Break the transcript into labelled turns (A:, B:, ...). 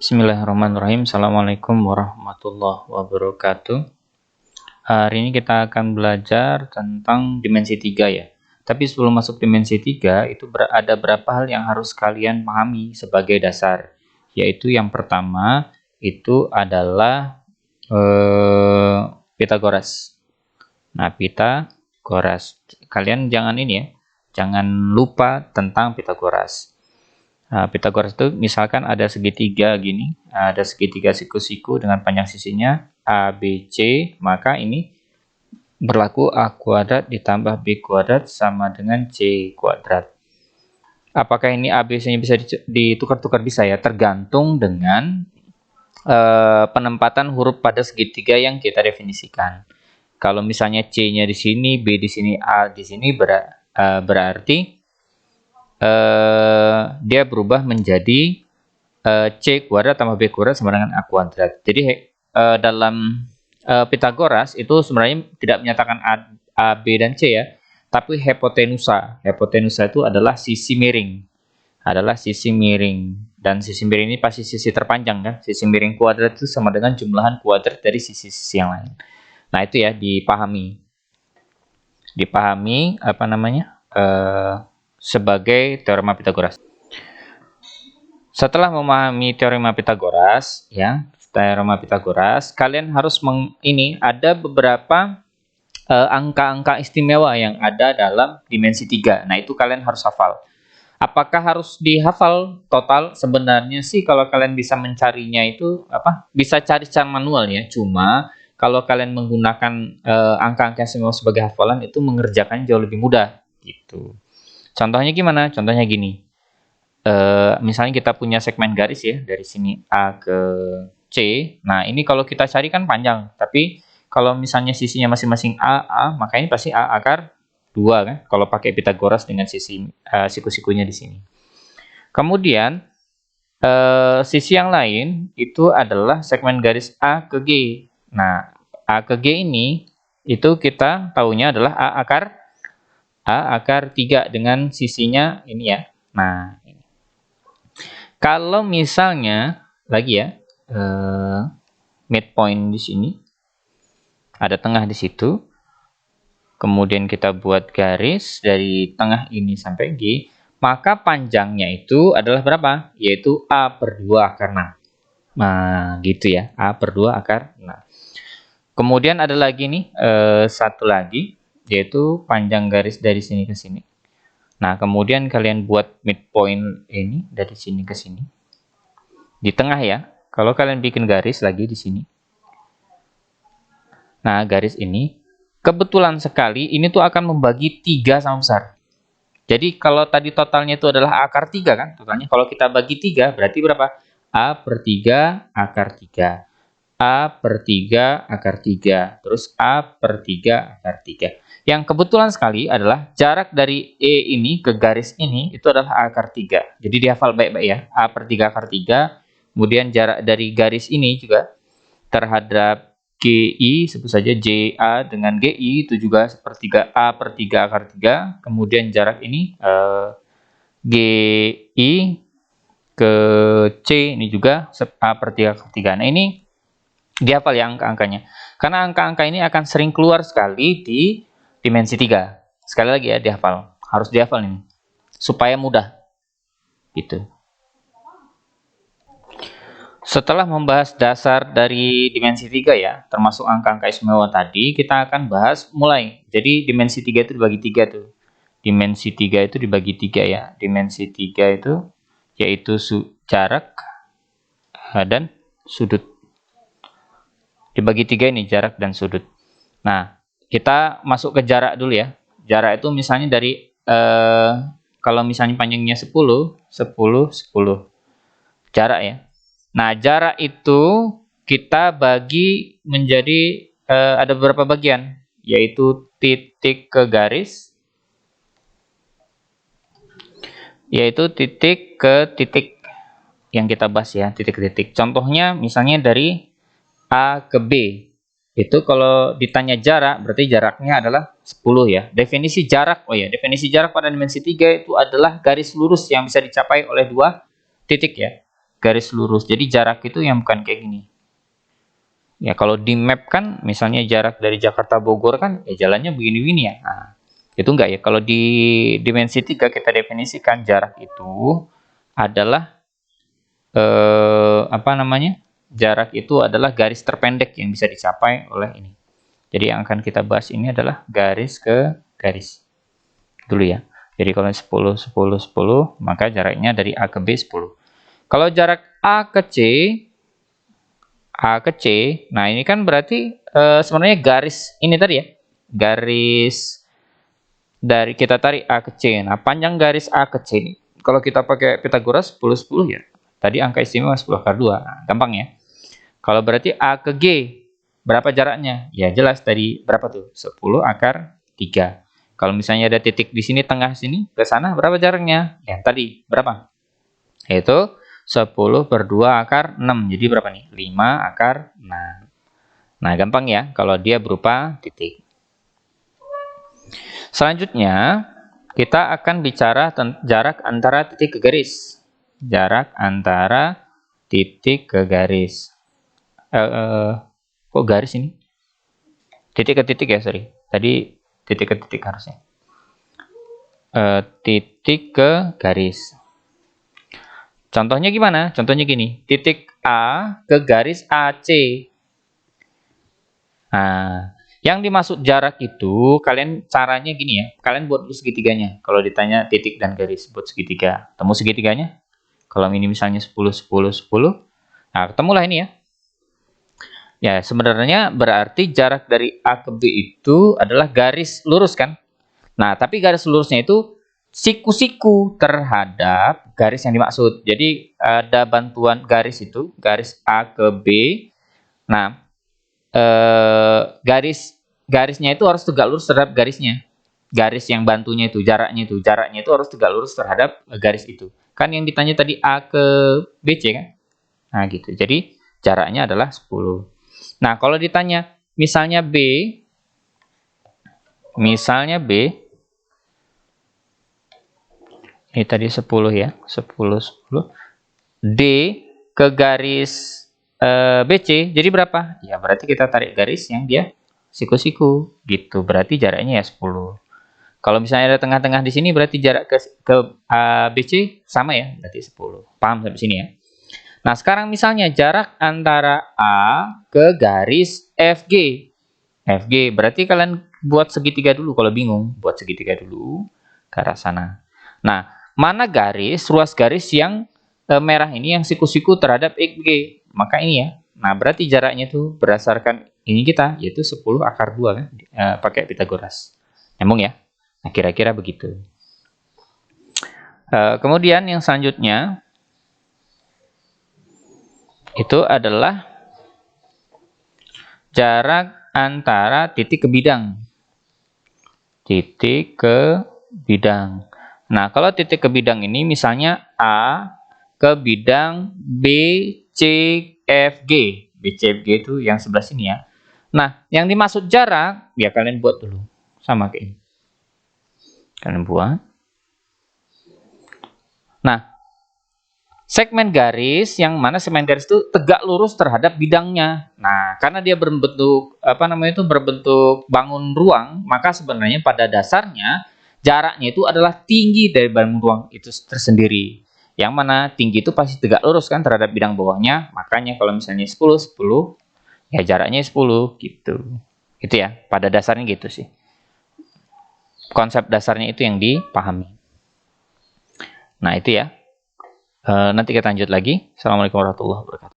A: Bismillahirrahmanirrahim. Assalamualaikum warahmatullahi wabarakatuh. Hari ini kita akan belajar tentang dimensi 3 ya. Tapi sebelum masuk dimensi 3, itu ada beberapa hal yang harus kalian pahami sebagai dasar. Yaitu yang pertama, itu adalah Pitagoras. Nah, Pitagoras. Kalian jangan ini ya, jangan lupa tentang Pitagoras. Pitagoras itu misalkan ada segitiga gini, ada segitiga siku-siku dengan panjang sisinya ABC, maka ini berlaku A kuadrat ditambah B kuadrat sama dengan C kuadrat. Apakah ini ABC-nya bisa ditukar-tukar? Bisa ya, tergantung dengan penempatan huruf pada segitiga yang kita definisikan. Kalau misalnya C-nya di sini, B di sini, A di sini, berarti dia berubah menjadi C kuadrat tambah B kuadrat sama dengan A kuadrat. Jadi dalam Pitagoras itu sebenarnya tidak menyatakan A, B, dan C ya, tapi hipotenusa. Hipotenusa itu adalah sisi miring. Dan sisi miring ini pasti sisi terpanjang kan. Sisi miring kuadrat itu sama dengan jumlahan kuadrat dari sisi-sisi yang lain. Nah, itu ya dipahami. Apa namanya? Sebagai teorema Pitagoras. Setelah memahami teorema Pitagoras, kalian harus ada beberapa angka-angka istimewa yang ada dalam dimensi 3. Nah, itu kalian harus hafal. Apakah harus dihafal total? Sebenarnya sih kalau kalian bisa mencarinya itu bisa cari secara manual ya. Cuma kalau kalian menggunakan angka-angka istimewa sebagai hafalan itu mengerjakannya jauh lebih mudah gitu. Contohnya gimana? Contohnya gini. Misalnya kita punya segmen garis ya, dari sini A ke C. Nah, ini kalau kita cari kan panjang. Tapi kalau misalnya sisinya masing-masing A, maka ini pasti A akar 2 kan. Kalau pakai Pitagoras dengan sisi siku-sikunya di sini. Kemudian, sisi yang lain itu adalah segmen garis A ke G. Nah, A ke G ini itu kita tahunya adalah A akar 3 dengan sisinya ini ya. Nah, ini. Kalau misalnya lagi ya, midpoint di sini, ada tengah di situ, kemudian kita buat garis dari tengah ini sampai G, maka panjangnya itu adalah berapa? Yaitu A per 2 akar 6. Nah, gitu ya, A per 2 akar 6. Kemudian ada lagi nih, satu lagi, yaitu panjang garis dari sini ke sini. Nah, kemudian kalian buat midpoint ini dari sini ke sini. Di tengah ya. Kalau kalian bikin garis lagi di sini. Nah, garis ini kebetulan sekali ini tuh akan membagi 3 sama besar. Jadi kalau tadi totalnya itu adalah A akar 3 kan? Totalnya kalau kita bagi 3 berarti berapa? A per 3 akar 3. A per 3 akar 3, terus A per 3 akar 3. Yang kebetulan sekali adalah jarak dari E ini ke garis ini itu adalah A akar 3. Jadi dihafal baik-baik ya, A per 3 akar 3. Kemudian jarak dari garis ini juga terhadap GI, sebut saja JA dengan GI itu juga sepertiga A per 3 akar 3. Kemudian jarak ini GI ke C ini juga A per 3 akar 3. Nah, ini dihafal ya angka-angkanya. Karena angka-angka ini akan sering keluar sekali di dimensi 3. Sekali lagi ya dihafal. Harus dihafal ini. Supaya mudah. Gitu. Setelah membahas dasar dari dimensi 3 ya, termasuk angka-angka istimewa tadi, kita akan bahas mulai. Jadi dimensi 3 itu dibagi 3 tuh. Dimensi 3 itu dibagi 3 ya. Dimensi 3 itu yaitu jarak dan sudut. Dibagi 3 ini jarak dan sudut. Nah, kita masuk ke jarak dulu ya. Jarak itu misalnya dari kalau misalnya panjangnya 10, 10, 10. Jarak ya. Nah, jarak itu kita bagi menjadi ada beberapa bagian, yaitu titik ke garis, yaitu titik ke titik yang kita bahas ya, titik ke titik. Contohnya misalnya dari A ke B. Itu kalau ditanya jarak, berarti jaraknya adalah 10 ya. Definisi jarak, definisi jarak pada dimensi 3 itu adalah garis lurus yang bisa dicapai oleh 2 titik ya. garis lurus. Jadi jarak itu yang bukan kayak gini. Ya kalau di map kan misalnya jarak dari Jakarta Bogor kan ya jalannya begini-begini ya. Nah, itu enggak ya. Kalau di dimensi 3 kita definisikan jarak itu adalah apa namanya? Jarak itu adalah garis terpendek yang bisa dicapai oleh ini. Jadi yang akan kita bahas ini adalah garis ke garis. Dulu ya. Jadi kalau 10 10 10 maka jaraknya dari A ke B 10. Kalau jarak A ke C, nah ini kan berarti sebenarnya garis ini tadi ya. Garis dari kita tarik A ke C. Nah, panjang garis A ke C ini. Kalau kita pakai Pitagoras 10 10 ya. Tadi angka istimewa 10 akar 2. Nah, gampang ya. Kalau berarti A ke G, berapa jaraknya? Ya jelas tadi berapa tuh? 10 akar 3. Kalau misalnya ada titik di sini, tengah sini, ke sana berapa jaraknya? Ya tadi, berapa? Yaitu 10 per 2 akar 6. Jadi berapa nih? 5 akar 6. Nah, gampang ya kalau dia berupa titik. Selanjutnya, kita akan bicara jarak antara titik ke garis. Jarak antara titik ke garis. Kok garis ini? Titik ke titik ya, sorry. Tadi titik ke titik harusnya. Titik ke garis. Contohnya gimana? Contohnya gini. Titik A ke garis AC. Nah, yang dimaksud jarak itu, kalian caranya gini ya. Kalian buat dulu segitiganya. Kalau ditanya titik dan garis, buat segitiga. Temu segitiganya. Kalau ini misalnya 10, 10, 10. Nah, ketemulah ini ya. Ya, sebenarnya berarti jarak dari A ke B itu adalah garis lurus kan? Nah, tapi garis lurusnya itu siku-siku terhadap garis yang dimaksud. Jadi, ada bantuan garis itu, garis A ke B. Nah, garisnya itu harus tegak lurus terhadap garisnya. Garis yang bantunya itu, jaraknya itu harus tegak lurus terhadap garis itu. Kan yang ditanya tadi A ke BC kan? Nah, gitu. Jadi, jaraknya adalah 10. Nah, kalau ditanya misalnya B, ini tadi 10 ya, 10, 10. D ke garis BC, jadi berapa? Ya, berarti kita tarik garis yang dia siku-siku, gitu. Berarti jaraknya ya 10. Kalau misalnya ada tengah-tengah di sini, berarti jarak ke BC sama ya, berarti 10. Paham sampai sini ya? Nah, sekarang misalnya jarak antara A ke garis FG. FG, berarti kalian buat segitiga dulu kalau bingung. Buat segitiga dulu ke arah sana. Nah, mana ruas garis yang merah ini yang siku-siku terhadap FG? Maka ini ya. Nah, berarti jaraknya itu berdasarkan ini kita, yaitu 10 akar 2 kan. Pakai Pitagoras. Nyambung ya? Nah, kira-kira begitu. Kemudian yang selanjutnya itu adalah jarak antara titik ke bidang. Titik ke bidang. Nah, kalau titik ke bidang ini misalnya A ke bidang B, C, F, G. B, C, F, G itu yang sebelah sini ya. Nah, yang dimaksud jarak, ya kalian buat dulu. Sama kayak ini. Kalian buat. Nah, segmen garis yang mana segmen garis itu tegak lurus terhadap bidangnya. Nah, karena dia berbentuk berbentuk bangun ruang, maka sebenarnya pada dasarnya jaraknya itu adalah tinggi dari bangun ruang itu tersendiri. Yang mana tinggi itu pasti tegak lurus kan terhadap bidang bawahnya. Makanya kalau misalnya 10 10 ya jaraknya 10 gitu. Itu ya, pada dasarnya gitu sih. Konsep dasarnya itu yang dipahami. Nah, itu ya. Nanti kita lanjut lagi. Assalamualaikum warahmatullahi wabarakatuh.